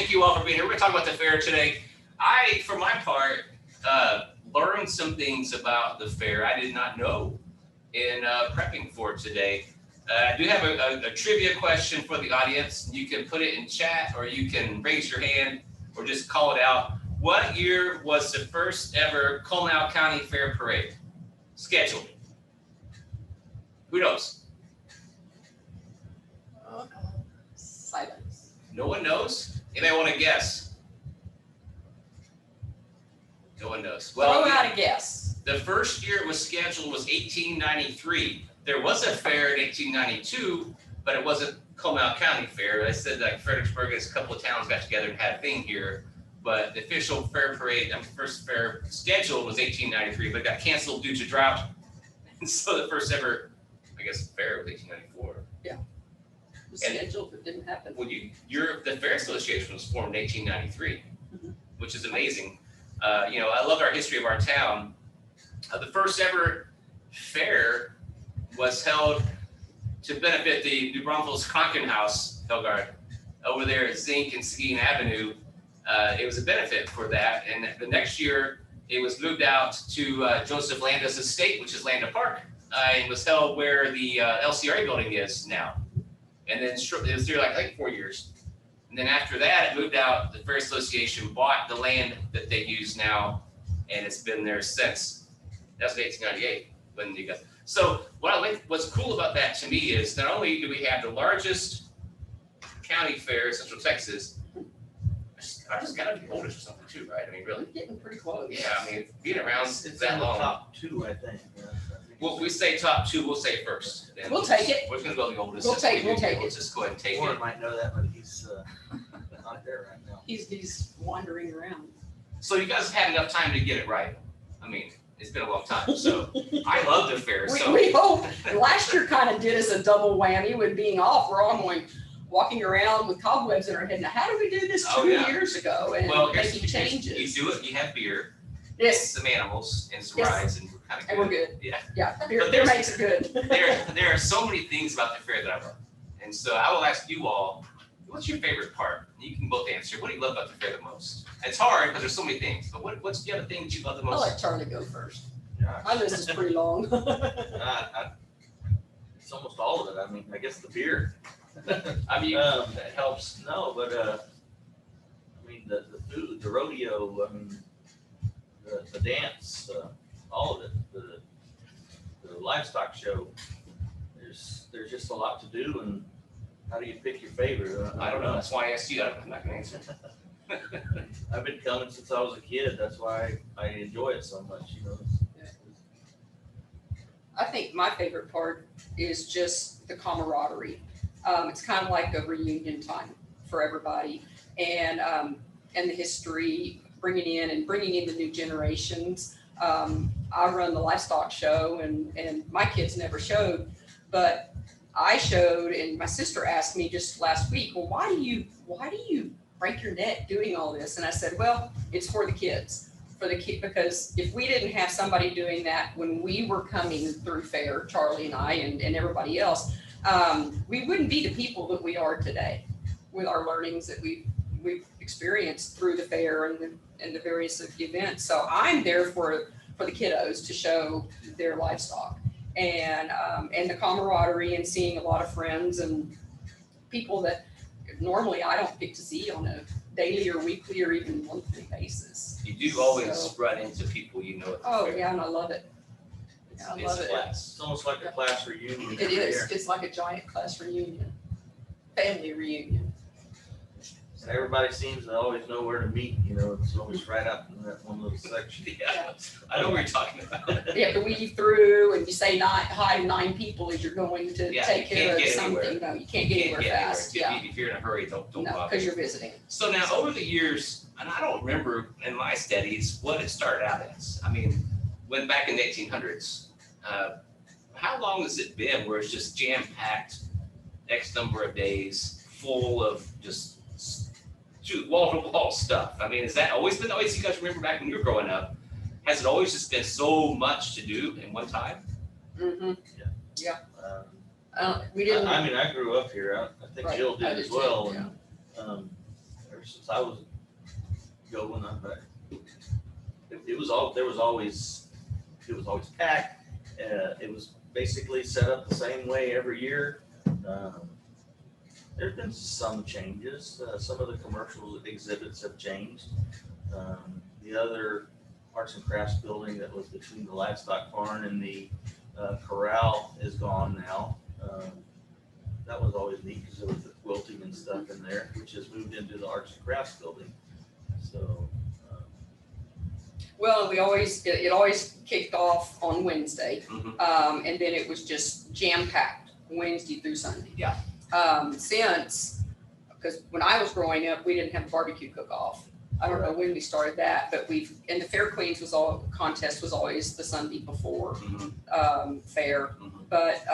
thank you all for being here. We're going to talk about the fair today. I, for my part, learned some things about the fair I did not know in prepping for today. I do have a trivia question for the audience. You can put it in chat, or you can raise your hand, or just call it out. What year was the first ever Comal County Fair Parade scheduled? Who knows? Silence. No one knows? Anybody want to guess? No one knows. Well, throw out a guess. The first year it was scheduled was 1893. There was a fair in 1892, but it wasn't Comal County Fair. I said like Fredericksburg and a couple of towns got together and had a thing here, but the official fair parade, first fair scheduled was 1893, but it got canceled due to drought. And so the first ever, I guess, fair was 1894. Yeah. It was scheduled, but didn't happen. Well, the Fair Association was formed in 1893, which is amazing. I love our history of our town. The first ever fair was held to benefit the New Braunfels Krankenhaus, Helgard, over there at Zink and Seguin Avenue. It was a benefit for that. And the next year, it was moved out to Joseph Landa's estate, which is Landa Park, and was held where the LCRA building is now. And then it was there like 4 years. And then after that, it moved out. The Fair Association bought the land that they use now, and it's been there since. That's 1898 when you got. So what's cool about that to me is not only do we have the largest county fair in Central Texas, I just gotta be oldest or something too, right? I mean, really. We're getting pretty close. Yeah, I mean, being around It's that in the long. top two, I think. Yeah. Well, if we say top two, we'll say first. Then We'll take it. We're gonna go the oldest. We'll That's what take we do. it. Let's just go ahead and take Warren it. might know that, but he's not there right now. He's wandering around. So you guys had enough time to get it right. I mean, it's been a long time, so I love the fair. So We hope. Last year kind of did us a double whammy with being off. We're all walking around with cobwebs in our head. Now, how did we do this 2 years ago and making changes? You do it. You have beer, Yes, some animals, and some Yes. rides, and we're kind of good. and we're good. Yeah. Yeah, But beer makes it good. There are so many things about the fair that I love, and so I will ask you all, what's your favorite part? You can both answer. What do you love about the fair the most? It's hard because there's so many things, but what's the other thing that you love the I'll most? let Charlie go first. Yeah. My list is pretty long. It's almost all of it. I mean, I guess the beer. I mean, that helps. No, but I mean the food, the rodeo. I mean the dance, all of it. The livestock show. There's just a lot to do, and how do you pick your favorite? I don't know. That's why I asked you. I'm not gonna answer. I've been coming since I was a kid. That's why I enjoy it so much. I think my favorite part is just the camaraderie. It's kind of like a reunion time for everybody, and the history, bringing in the new generations. I run the livestock show, and my kids never showed, but I showed, and my sister asked me just last week, well, why do you break your neck doing all this? And I said, well, it's for the kids. Because if we didn't have somebody doing that when we were coming through fair, Charlie and I and everybody else, we wouldn't be the people that we are today with our learnings that we've experienced through the fair and the various events. So I'm there for the kiddos to show their livestock and the camaraderie and seeing a lot of friends and people that normally I don't get to see on a daily or weekly or even monthly basis. You do always run into people you know at the Oh, fair. yeah, and I love it. It's, I it's love it. class. It's almost like a class reunion. It is. It's like a giant class reunion, family reunion. And everybody seems to always know where to meet. It's always right up in that one little section. Yeah, I know what you're talking about. You have to weave through, and you say hi to 9 people as you're going to Yeah, take you care can't of get something. anywhere. No, you can't get anywhere fast. Yeah, If you're in a hurry, don't no, bother. because you're visiting. So now over the years, and I don't remember in my studies what it started out as. I mean, when back in the 1800s, how long has it been where it's just jam-packed, X number of days, full of just wall-to-wall stuff? I mean, has that always been the way you guys remember back when you were growing up? Has it always just been so much to do in one time? Mm-hmm. Yeah. We didn't. I mean, I grew up here. I think Right, Jill I did as did well. too, And, ever since I was going, it was all, there was always, it was always packed. It was basically set up the same way every year. There's been some changes. Some of the commercial exhibits have changed. The other arts and crafts building that was between the livestock barn and the corral is gone now. That was always neat because there was the quilting and stuff in there, which has moved into the arts and crafts building. So, Well, we always, it always kicked off on Wednesday. Mhm. And then it was just jam-packed Wednesday through Sunday. Yeah. Because when I was growing up, we didn't have barbecue cook-off. I don't know when we started that, but and the Fair Queens contest was always the Sunday before, fair. Mhm. But,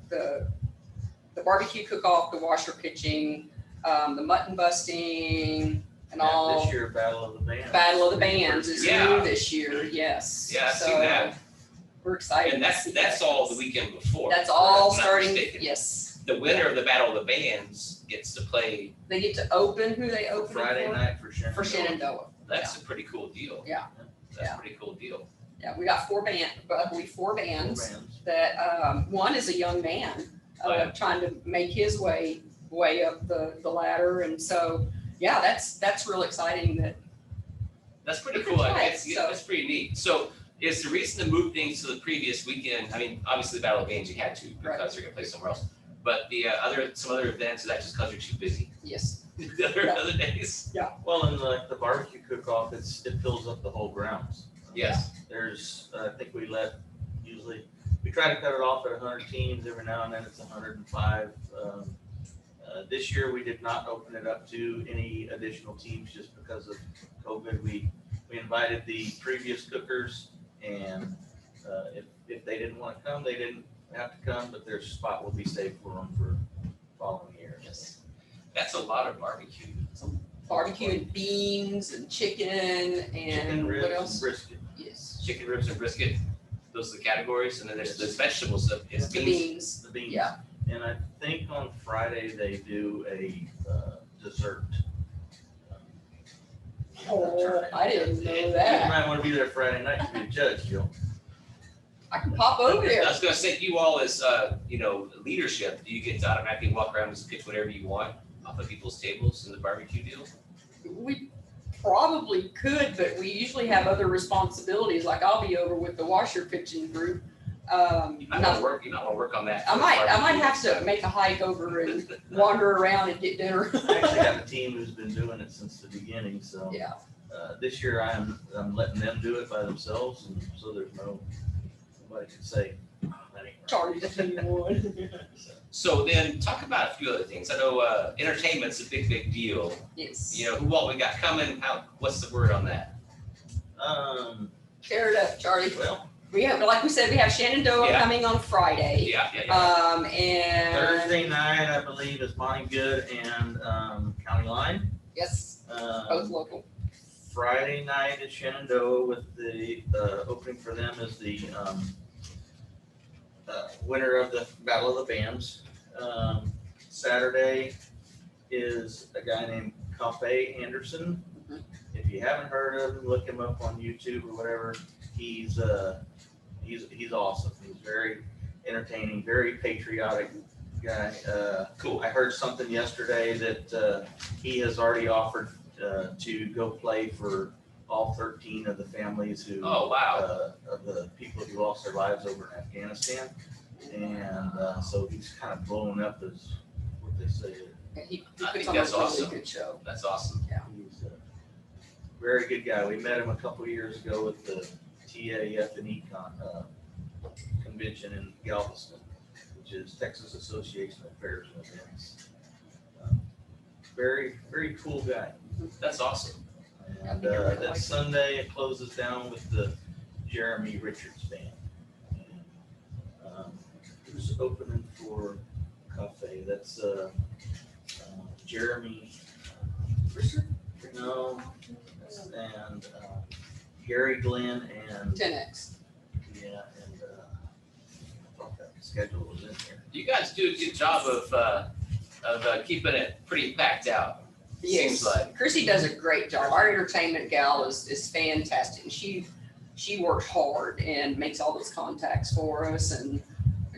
the barbecue cook-off, the washer pitching, the mutton busting and all. this year, Battle of the Bands. Battle of the Bands is Yeah. new this year, yes. Yeah, I've So, seen that. We're excited. And to see that's that. all the weekend before. That's all if I'm not starting, mistaken. yes. The winner of the Battle of the Bands gets to play. They get to open who they open Friday for. night for Shenandoah. For Shenandoah. That's a pretty cool deal. Yeah. That's Yeah. a pretty cool deal. Yeah, we got four bands Four bands bands. that, one is a young man, Oh, yeah. trying to make his way up the ladder. And so, yeah, that's real exciting that, That's pretty It's cool. nice, so- That's pretty neat. So is the reason to move things to the previous weekend? I mean, obviously the Battle of the Bands you had to because Right. they're gonna play somewhere else. But the some other events, is that just because you're too busy? yes, The other days? Well, and like the barbecue cook-off, it fills up the whole grounds. Yes. There's, I think we try to cut it off at 100 teams. Every now and then it's 105. This year we did not open it up to any additional teams just because of COVID. We invited the previous cookers, and if they didn't want to come, they didn't have to come, but their spot will be saved for them for following years. Yes. That's a lot of barbecue. barbecue and beans and chicken and Chicken ribs what and else? brisket. Yes, Chicken ribs and brisket, those are the categories. And then there's vegetables, it's the beans. beans, The beans. yeah. And I think on Friday they do a dessert. Oh, I didn't know You that. might want to be there Friday night to be a judge, Jill. I can pop over I there. was gonna say, you all as, leadership, do you get to automatically walk around and just pick whatever you want off of people's tables in the barbecue deal? We probably could, but we usually have other responsibilities, like I'll be over with the washer pitching group. You might Not- wanna work on that. I for might barbecue. have to make a hike over and wander around and get dinner. I actually have a team who's been doing it since the beginning, so. Yeah, This year I'm letting them do it by themselves, and so there's nobody can say, "Oh, that ain't right." charge if you would. So then, talk about a few other things. I know entertainment's a big deal. Yes. You know, who all we got coming? What's the word on that? Tear it up, Charlie. Well, We have, like we said, we have Shenandoah Yeah. coming on Friday. Yeah. And. Thursday night, I believe, is Monty Good and County Line. Yes, both local. Friday night at Shenandoah with the opening for them is the winner of the Battle of the Bands. Saturday is a guy named Cafe Anderson. Mhm. If you haven't heard of him, look him up on YouTube or whatever. He's awesome. He's very entertaining, very patriotic guy. Cool. I heard something yesterday that he has already offered to go play for all 13 of the families who, Oh, wow. of the people who lost their lives over in Afghanistan. And so he's kind of blowing up as what they say. He I puts think on a that's really awesome. good show. That's awesome. He's a very good guy. We met him a couple years ago at the TAF&E convention in Galveston, which is Texas Association of Fairs and Events. Very, very cool guy. That's awesome. And I think you're gonna that like Sunday, it closes down with the Jeremy Richards Band. And, who's opening for Cafe? That's Jeremy. No, and Gary Glenn and 10X. yeah, and I thought that schedule was in here. You guys do a good job of keeping it pretty packed out. Seems like. Chrissy does a great job. Our entertainment gal is fantastic. And she works hard and makes all those contacts for us, and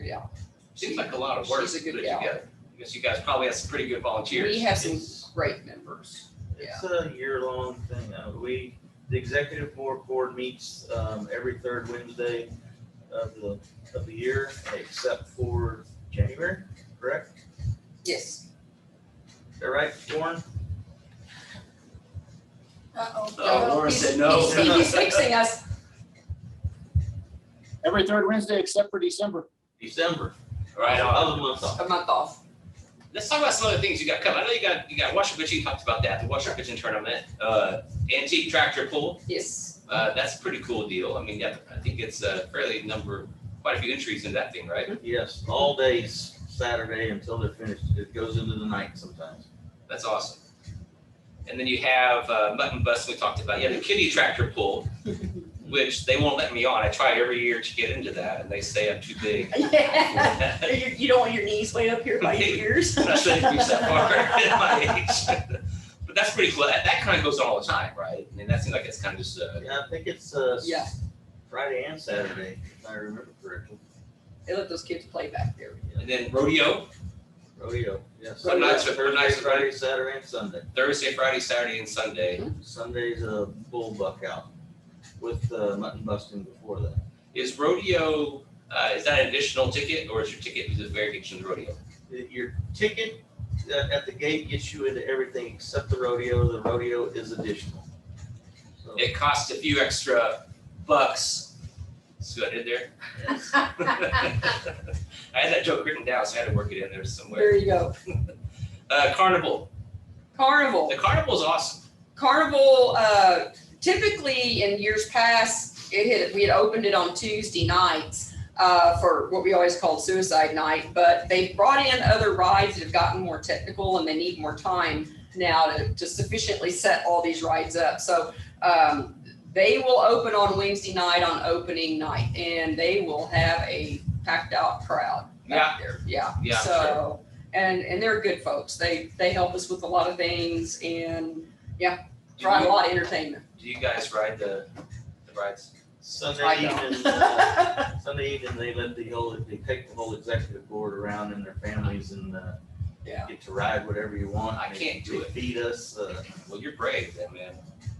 yeah. Seems like a lot of work She's a to good put it gal. together. I guess you guys probably have some pretty good volunteers. We have some It's- great members. It's a year-long thing. The executive board meets every third Wednesday of the year, except for January, correct? Yes. Is that right, Warren? Uh-oh. Oh, Laura said no. He's fixing us. Every third Wednesday except for December. December. Right on. Other month off. A month off. Let's talk about some other things you got coming. I know you got Washer Pitching, you talked about that, the Washer Pitching tournament, antique tractor pull. Yes. That's a pretty cool deal. I mean, yeah, I think it's quite a few entries in that thing, right? Yes, all days, Saturday until they're finished. It goes into the night sometimes. That's awesome. And then you have mutton bust we talked about. Yeah, the kiddie tractor pull, which they won't let me on. I try every year to get into that, and they say I'm too big. Yeah. You don't want your knees way up here by your ears. I'm not sure they reach that far at my age. But that's pretty cool. That kind of goes on all the time, right? I mean, that seems like it's kind of just Yeah, I think it's Yeah. Friday and Saturday, if I remember correctly. They let those kids play back there. and then rodeo, Rodeo, yes. What nights are- what Thursday, nights are- Friday, Saturday, and Sunday. Thursday, Friday, Saturday, and Sunday. Sunday's a bull buck out with mutton busting before that. Is rodeo, is that an additional ticket, or is your ticket just verification of the rodeo? Your ticket at the gate gets you into everything except the rodeo. The rodeo is additional. So, It costs a few extra bucks. See what I did there? yes. I had that joke written down, so I had to work it in there There somewhere. you go. Carnival. Carnival. The carnival's awesome. Carnival, typically in years past, we had opened it on Tuesday nights for what we always called suicide night, but they brought in other rides that have gotten more technical and they need more time now to sufficiently set all these rides up. So they will open on Wednesday night on opening night, and they will have a packed out crowd back there. Yeah. Yeah, So, and they're good folks. They help us with a lot of things, and provide a lot of entertainment. Do you guys ride the rides? Sunday I don't. evening, they take the whole executive board around and their families and Yeah. get to ride whatever you want. I can't do They it. feed us. Well, you're brave then, man.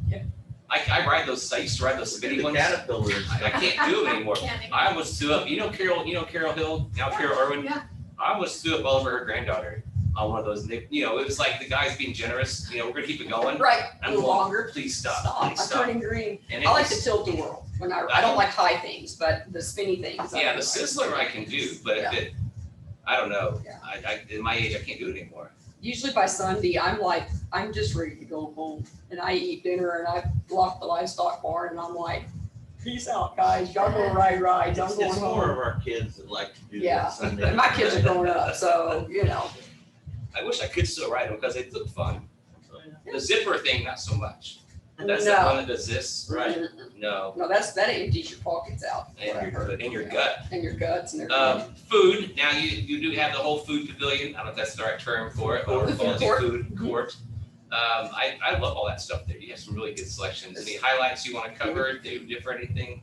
Yeah. I ride those, I used to ride those spinny The ones. caterpillars. I can't do it anymore. I almost threw up, Carol Hill, now Carol Irwin? Yeah. I almost threw up all over her granddaughter on one of those. And they, it was like the guys being generous, we're gonna keep it going. Right, a I'm little going, longer. Please stop, Stop. please I'm stop. turning green. And it I like was- the tilt-a-whirl. I don't like high things, but the spinny things. Yeah, the Sizzler I can do, but if Yeah. it, I don't know. Yeah. I in my age, I can't do it anymore. Usually by Sunday, I'm just ready to go home, and I eat dinner and I lock the livestock barn and I'm like, peace out, guys. Y'all go ride rides. I'm It's going more of home. our kids that like to do Yeah, that Sunday. and my kids are growing up, so I wish I could still ride them because they look fun. So, yeah. The zipper thing, not so much. That's the No. one that does this. Right. No, No, that empties your pockets out. in your gut. And your guts and everything. Food, now you do have the whole food pavilion, I don't know if that's the right term for it, or The food multi court. food court. I love all that stuff there, you have some really good selections, any highlights you wanna cover, do different, anything?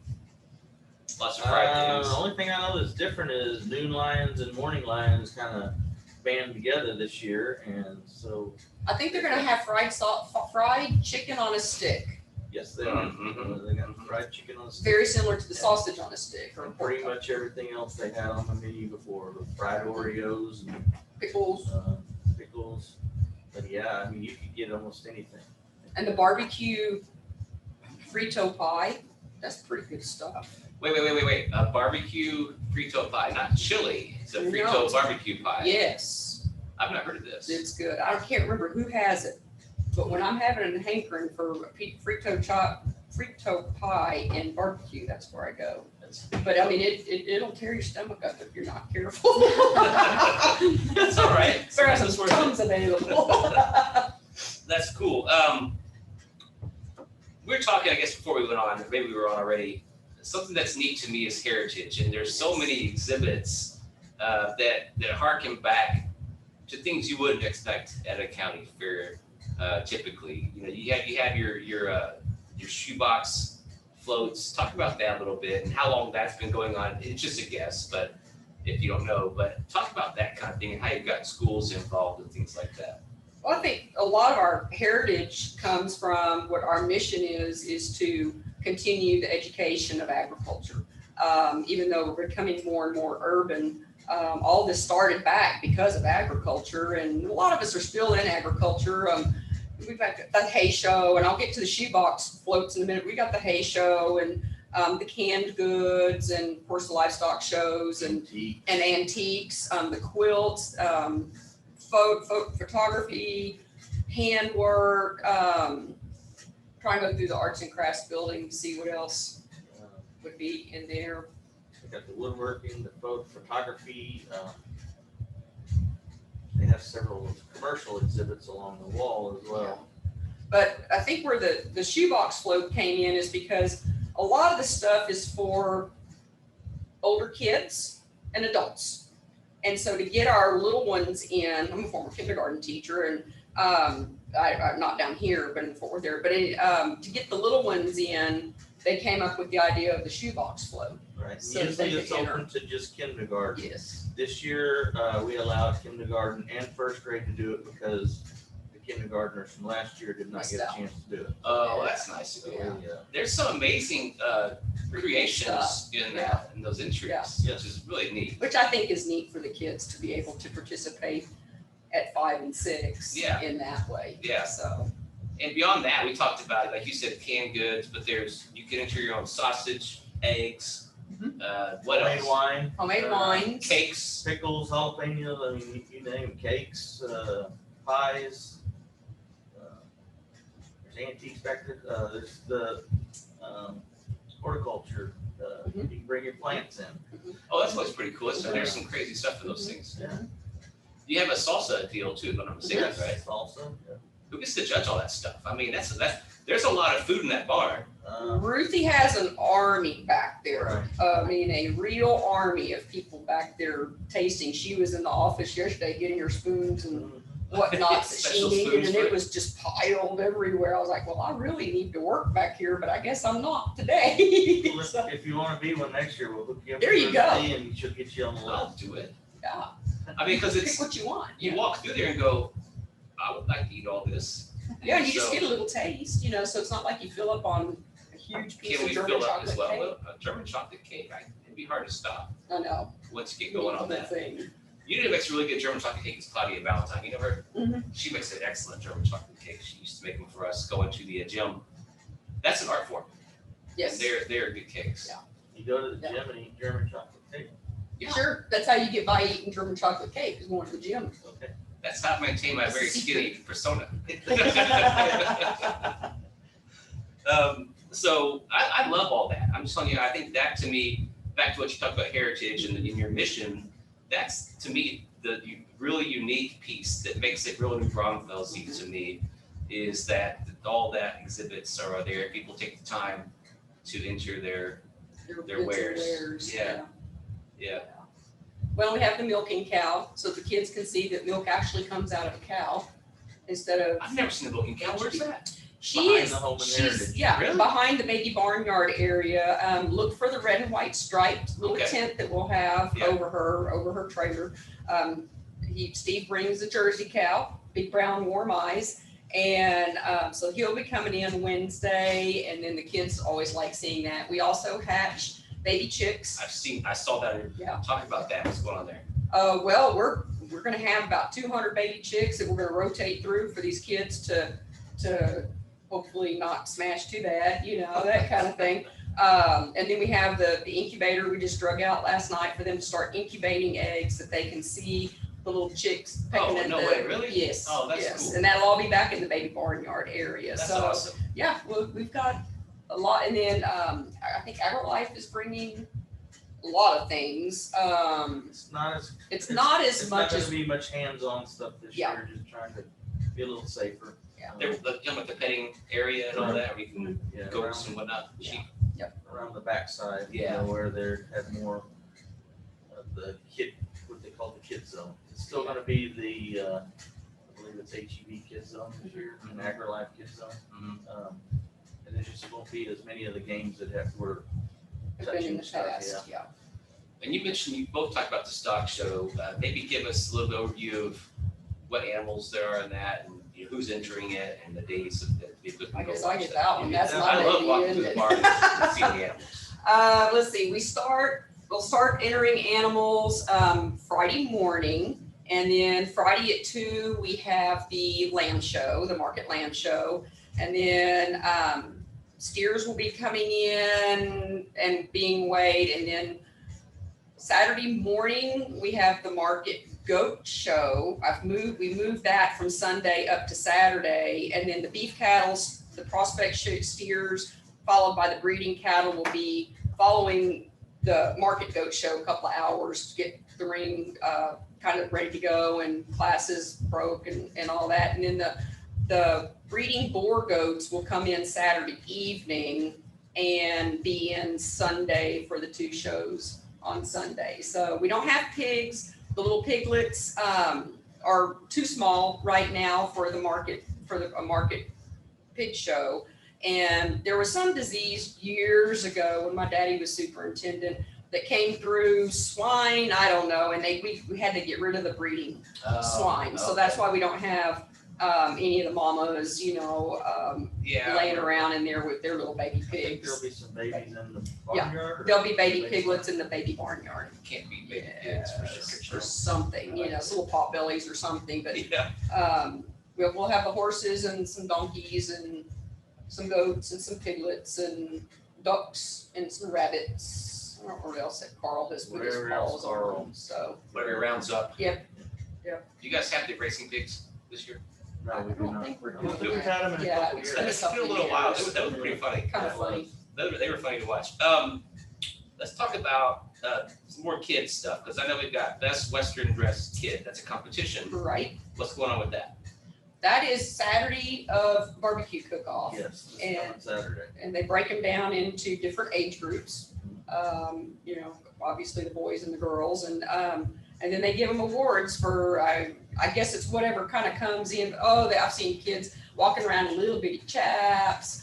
Lots of fried The things. only thing I know that's different is noon lions and morning lions kind of band together this year, and so I think they're gonna have fried chicken on a stick, yes, they are. Mhm. They got fried chicken on the stick. very similar to the sausage on a stick or And pretty much everything else they had on the menu before, the fried Oreos and pickles. pickles. But yeah, I mean, you could get almost anything. And the barbecue frito pie, that's pretty good stuff. Wait, a barbecue frito pie, not chili, it's a No. frito barbecue pie. Yes, I've not heard of this. it's good. I can't remember who has it, but when I'm having a hankering for a frito pie and barbecue, that's where I go. But I mean, it'll tear your stomach up if you're not careful. That's all right. There are Sometimes it's some worth it. tons available. That's cool. We were talking, I guess, before we went on, maybe we were on already. Something that's neat to me is heritage, and there's so many exhibits that harken back to things you wouldn't expect at a county fair. typically. You have your shoebox floats. Talk about that a little bit and how long that's been going on. It's just a guess, but if you don't know, but talk about that kind of thing and how you've got schools involved and things like that. Well, I think a lot of our heritage comes from what our mission is to continue the education of agriculture. Even though we're becoming more and more urban, all this started back because of agriculture, and a lot of us are still in agriculture. We've got the hay show, and I'll get to the shoebox floats in a minute. We got the hay show and the canned goods, and of course the livestock shows and antiques, the quilts, photography, handwork. Trying to go through the arts and crafts building to see what else would be in there. We got the woodworking, the photography. They have several commercial exhibits along the wall as well. But I think where the shoebox float came in is because a lot of the stuff is for older kids and adults. And so to get our little ones in, I'm a former kindergarten teacher, and I'm not down here, but in Fort Worth there, but to get the little ones in, they came up with the idea of the shoebox float. Right. So Usually they it's could enter. open to just kindergarten. Yes. This year, we allowed kindergarten and first grade to do it because the kindergartners from last year did not Missed get a out. chance to do it. Oh, that's nice. So, Yeah. There's some amazing creations in those entries, Yeah. which is really neat. Which I think is neat for the kids to be able to participate at 5 and 6 Yeah. in that way. Yeah. So, And beyond that, we talked about, like you said, canned goods, but you can enter your own sausage, eggs, what Homemade else? wine, homemade wines. Cakes. pickles, jalapenos, I mean, you name it, cakes, pies. There's antiques back there. There's the horticulture. You can bring your plants in. Oh, that's always pretty cool. There's some crazy stuff in those things. Yeah. You have a salsa deal too, if I'm not mistaken, right? Salsa. Yeah. Who gets to judge all that stuff? I mean, there's a lot of food in that bar. Ruthie has an army back there. Right. I mean, a real army of people back there tasting. She was in the office yesterday getting her spoons and whatnot that she Special needed, spoons and for it it. was just piled everywhere. I was like, well, I really need to work back here, but I guess I'm not today. Well, So, if you want to be one next year, we'll hook you up. There with you go. Ruthie and she'll get you on the I'll list. do it. yeah, I mean, because pick what you want. you walk through there and go, I would like to eat all this. Yeah, and you just So- get a little taste, so it's not like you fill up on a huge piece Can of we German fill up chocolate as well? cake. A German chocolate cake, it'd be hard to stop I know. once you get going on that. Thing. You know who makes a really good German chocolate cake is Claudia Valentine. You know her? Mhm. She makes an excellent German chocolate cake. She used to make them for us going to the gym. That's an art form. Yes. And they're good cakes. Yeah. You go to the Yeah. gym and eat German chocolate cake. Yeah. Sure. That's how you get by eating German chocolate cake, is going to the gym. Okay. That's how I maintain my That's very the skinny secret. persona. So I love all that. I'm just telling you, I think that to me, back to what you talked about heritage and in your mission, that's to me the really unique piece that makes it real New Braunfels to me is that all that exhibits are there. People take the time to enter their Their wares. Yeah. Yeah. Well, we have the milking cow, so the kids can see that milk actually comes out of a cow instead of. I've never seen the milking cow. Where's that? She Behind is, the home and she's, heritage. yeah, Really? behind the baby barnyard area. Look for the red and white striped little Okay. tent that we'll have Yeah. over her trailer. Steve brings a Jersey cow, big brown warm eyes. And so he'll be coming in Wednesday, and then the kids always like seeing that. We also hatch baby chicks. I saw that. Yeah. Talk about that. What's going on there? Well, we're gonna have about 200 baby chicks that we're gonna rotate through for these kids to hopefully not smash too bad, that kind of thing. And then we have the incubator we just drug out last night for them to start incubating eggs that they can see the little chicks pecking Oh, at no the. way, really? Yes. Oh, that's yes. cool. And that'll all be back in the baby barnyard area. That's So awesome. yeah, we've got a lot, and then I think AgriLife is bringing a lot of things. It's not as. It's not as it's much not gonna as be much hands-on stuff this Yeah. year, just trying to be a little safer. Yeah. They're like the petting area and all that, where you can Yeah, goats and whatnot. Yeah. Sheep. around the backside, Yeah. where they have more of the what they call the kid zone. It's still gonna be the, I believe believe it's HEB Kids Zone this year, and AgriLife Kids Zone. Mhm. And there just won't be as many of the games that were Have been in touching the stuff, past, yeah. And you mentioned, you both talked about the stock show. Maybe give us a little bit overview of what animals there are in that, and who's entering it, and the days that people can I go guess watch I get that. that one. That's Yeah, my I love baby, walking isn't through the it? barn and seeing the animals. Let's see, we'll start entering animals Friday morning. And then Friday at 2, we have the land show, the market land show. And then steers will be coming in and being weighed. And then Saturday morning, we have the market goat show. We moved that from Sunday up to Saturday. And then the beef cattle, the prospect steers, followed by the breeding cattle, will be following the market goat show a couple of hours to get the ring kind of ready to go and classes broke and all that. And then the breeding boar goats will come in Saturday evening and be in Sunday for the 2 shows on Sunday. So we don't have pigs. The little piglets are too small right now for the market, a market pig show. And there was some disease years ago when my daddy was superintendent that came through swine, I don't know, and we had to get rid of the breeding swine. So that's why we don't have any of the mamas, laying around in there with their little baby I think pigs. there'll be some babies in the Yeah, barnyard. or There'll be baby maybe piglets in the baby barnyard. Can't beat baby pigs for sure. Or something, some little pot bellies or something, but Yeah. we'll have the horses and some donkeys and some goats and some piglets and ducks and some rabbits. I don't know what else that Carl has put his Whatever else paws Carl. on, so. Whatever rounds up. Yep. You guys have the racing pigs this year? No, I we do don't not. think we're No, doing we've that. had them in a Yeah, couple it's years. been a It's been a little while. That was pretty funny. Kind of funny. They were funny to watch. Let's talk about some more kids stuff, because I know we've got Best Western Dressed Kid. That's a competition. Right. What's going on with that? That is Saturday of barbecue cook-off. Yes, And- it's on Saturday. And they break them down into different age groups. Obviously the boys and the girls, and then they give them awards for I guess it's whatever kind of comes in. I've seen kids walking around in little bitty chaps,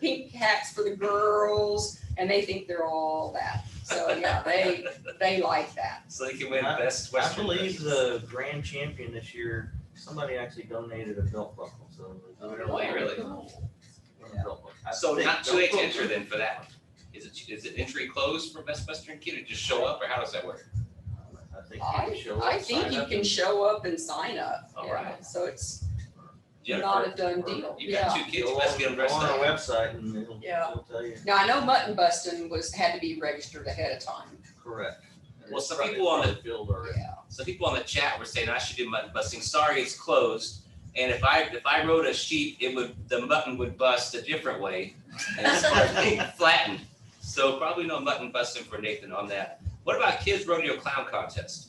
pink hats for the girls, and they think they're all that. So yeah, they like that. So they can win Best I Western believe Dressed. the grand champion this year, somebody actually donated a belt buckle, so. Oh, really? A belt buckle. I So think not too late to belt enter buckle. then for that one. Is it entry closed for Best Western Kid, or just show up, or how does that work? I think you can show up. I think sign you up, can and- show up and sign up. All Yeah, right. so it's Jennifer, not a done deal. you got 2 kids, you best get them Go dressed on our up. website and it'll Yeah. tell you. Now I know mutton busting had to be registered ahead of time. Correct. Well, some It's people on probably filled already. Yeah. Some people on the chat were saying I should do mutton busting. Sorry, it's closed. And if I rode a sheep, the mutton would bust a different way instead of being flattened. So probably no mutton busting for Nathan on that. What about kids rodeo clown contest?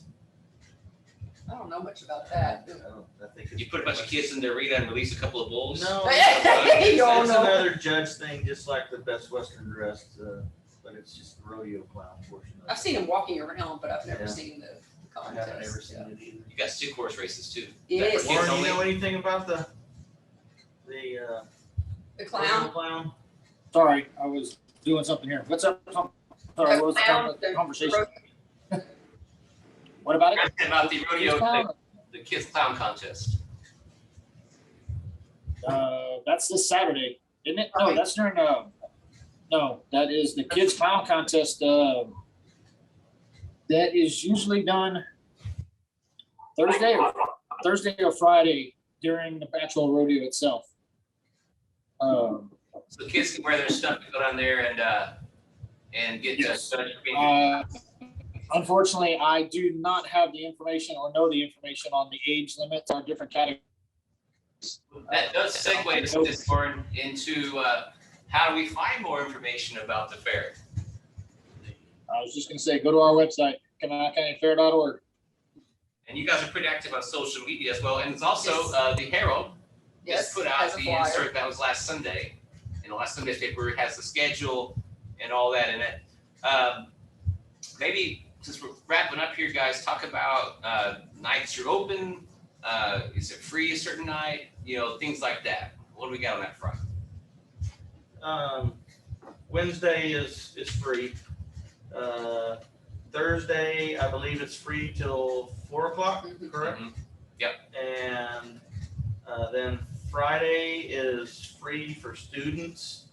I don't know much about that. I think it's You put a bunch of kids in the arena and release a couple of bulls? No, Hey, it's y'all know. another judge thing, just like the Best Western Dressed, but it's just the rodeo clown portion of it. I've seen him walking around, but I've never Yeah. seen the I haven't ever contest. seen it either. You got 2 horse races too. Yes. Kids Lauren, do only? you know anything about the The rodeo clown. clown? Sorry, I was doing something here. What's up, Tom? Sorry, what was the conversation? What about it? About the rodeo, Clown? the kids clown contest. That's this Saturday, isn't it? No, that's during, no, that is the kids clown contest. That is usually done Thursday or Friday during the actual rodeo itself. So kids can wear their stuff to go down there and get Yes. to. Unfortunately, I do not have the information or know the information on the age limits on different categories. That does segue this Lauren into how do we find more information about the fair? I was just gonna say, go to our website, canalcountyfair.org. And you guys are pretty active on social media as well. And it's also the Herald Yes, just put out has a the flyer. insert that was last Sunday. And the last Sunday's paper has the schedule and all that in it. Maybe since we're wrapping up here, guys, talk about nights you're open, Is it free a certain night? You know, things like that. What do we got on that front? Wednesday is free. Thursday, I believe it's free till 4 o'clock, Mhm. correct? Mhm. Yep. And then Friday is free for students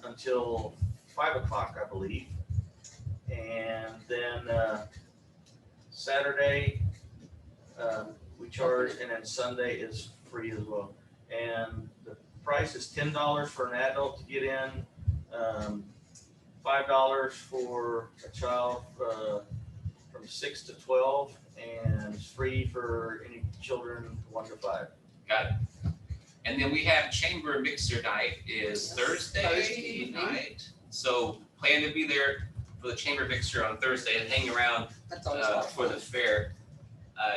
until 5 o'clock, I believe. And then Saturday we charge, and then Sunday is free as well. And the price is $10 for an adult to get in, $5 for a child from 6 to 12, and it's free for any children 1 to 5. Got it. And then we have chamber mixer night is Thursday Thursday night. So plan to be there for the chamber mixer on Thursday and hang around That's always a lot of for the fun. fair.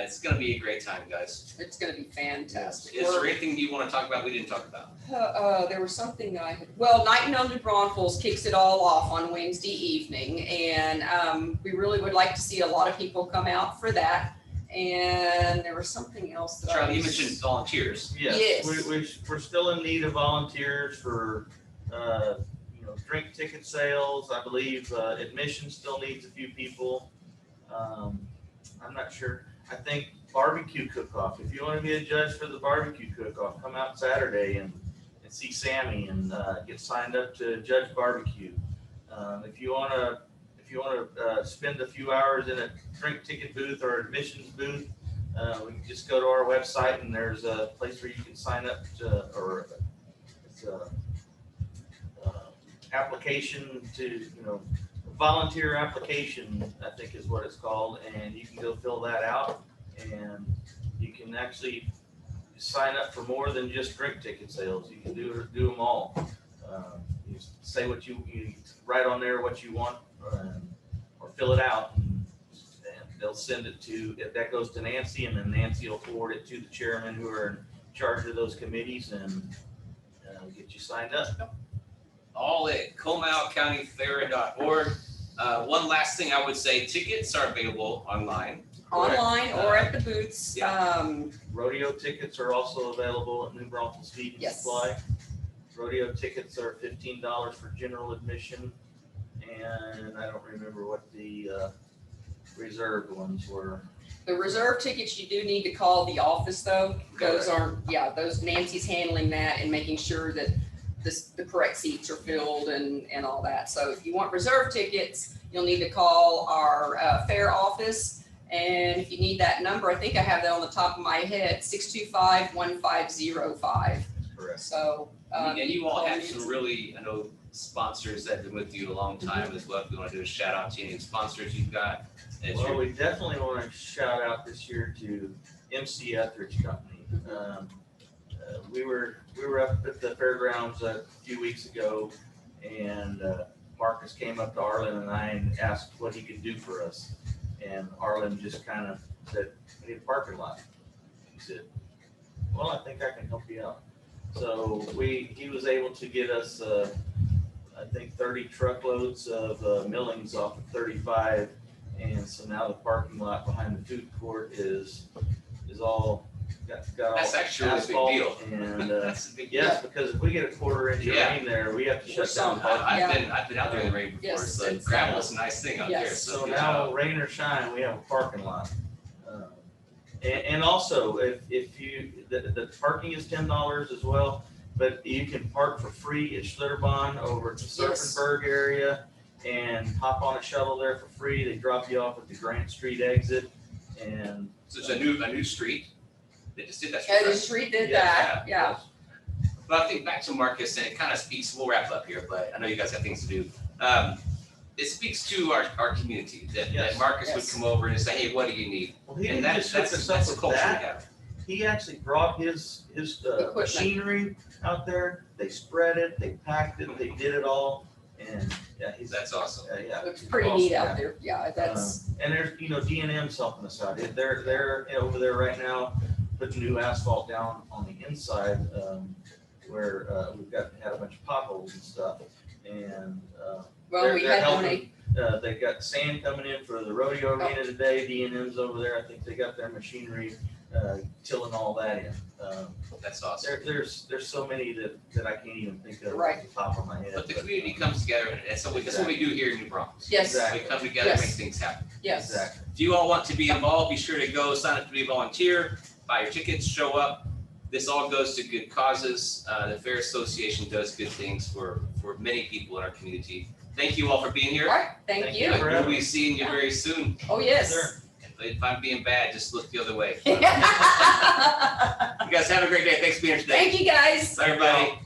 It's gonna be a great time, guys. It's gonna be fantastic. Is there anything you want to talk about we didn't talk about? There was something that I had, well, Night and Under Braunfels kicks it all off on Wednesday evening, and we really would like to see a lot of people come out for that. And there was something else that I Charlie, you was- mentioned volunteers. Yes, Yes. we're still in need of volunteers for, drink ticket sales. I believe admission still needs a few people. I'm not sure. I think barbecue cook-off. If you want to be a judge for the barbecue cook-off, come out Saturday and see Sammy and get signed up to judge barbecue. If you want to spend a few hours in a drink ticket booth or admissions booth, we can just go to our website and there's a place where you can sign up to, or it's a application to, volunteer application, I think is what it's called, and you can go fill that out, and you can actually sign up for more than just drink ticket sales. You can do them all. You say what you write on there what you want, or fill it out, and they'll send it to, that goes to Nancy, and then Nancy will forward it to the chairman who are in charge of those committees, and get you signed up. All at comalcountyfair.org. One last thing I would say, tickets are available online. Online or at the booths. Yeah. Rodeo tickets are also available at New Braunfels Feed and Yes. Supply. Rodeo tickets are $15 for general admission, and I don't remember what the reserved ones were. The reserve tickets, you do need to call the office though. Those Correct. aren't, those Nancy's handling that and making sure that the correct seats are filled and all that. So if you want reserve tickets, you'll need to call our fair office. And if you need that number, I think I have that on the top of my head, 625-1505. Correct. So. And you all call have Nancy. some really, I know, sponsors that have been with you a long time as well. If you want to do a shout out to any sponsors you've got. Well, we definitely want to shout out this year to MC Etheridge Company. We were up at the fairgrounds a few weeks ago, and Marcus came up to Arlen and I and asked what he could do for us. And Arlen just kind of said, "I need a parking lot." He said, "Well, I think I can help you out." So he was able to get us, I think 30 truckloads of millings off of 35. And so now the parking lot behind the food court is all got all That's actually a big asphalt, deal. and That's a big deal. yes, because if we get a quarter-inch Yeah. rain there, we have to shut Some- down parking. I've been out there in the rain before. Yes, So it's, gravel is a nice thing out there. yes. So good now, job. rain or shine, we have a parking lot. And also, if you, the parking is $10 as well, but you can park for free at Schlitterbahn over at the Yes. Surfenberg area and hop on a shuttle there for free. They drop you off at the Grant Street exit, and So it's a new street. They just did that. Yeah, the right? street did Yeah, that, yeah. But I think back to Marcus, and it kind of speaks, we'll wrap up here, but I know you guys have things to do. It speaks to our community that Yes. Marcus would Yes. come over and say, hey, what do you need? well, he And didn't just hook us up that's a with culture we that. have. He actually brought his Equipment. machinery out there. They spread it, they packed it, they did it all, and yeah, That's awesome. yeah. Looks pretty neat out there, yeah, that's, And there's, D&M's helping us out. They're over there right now, putting new asphalt down on the inside, where we've had a bunch of potholes and stuff. And well, we they're had helping. donate, They got sand coming in for the rodeo arena today. D&M's over there. I think they got their machinery tilling all that in. That's awesome. There's so many that I can't even think of Right. off the top of my head. But the community comes together, and so that's what we do here in New Braunfels. Yes, Exactly. We come together, Yes. make things happen. yes. Exactly. If you all want to be involved, be sure to go sign up to be a volunteer, buy your tickets, show up. This all goes to good causes. The Fair Association does good things for many people in our community. Thank you all for being All here. right, thank Thank you. you. We'll be seeing you very soon. Oh, yes. Sure. If I'm being bad, just look the other way. Thank You guys have a great day. Thanks for being here today. you, guys. Bye, everybody.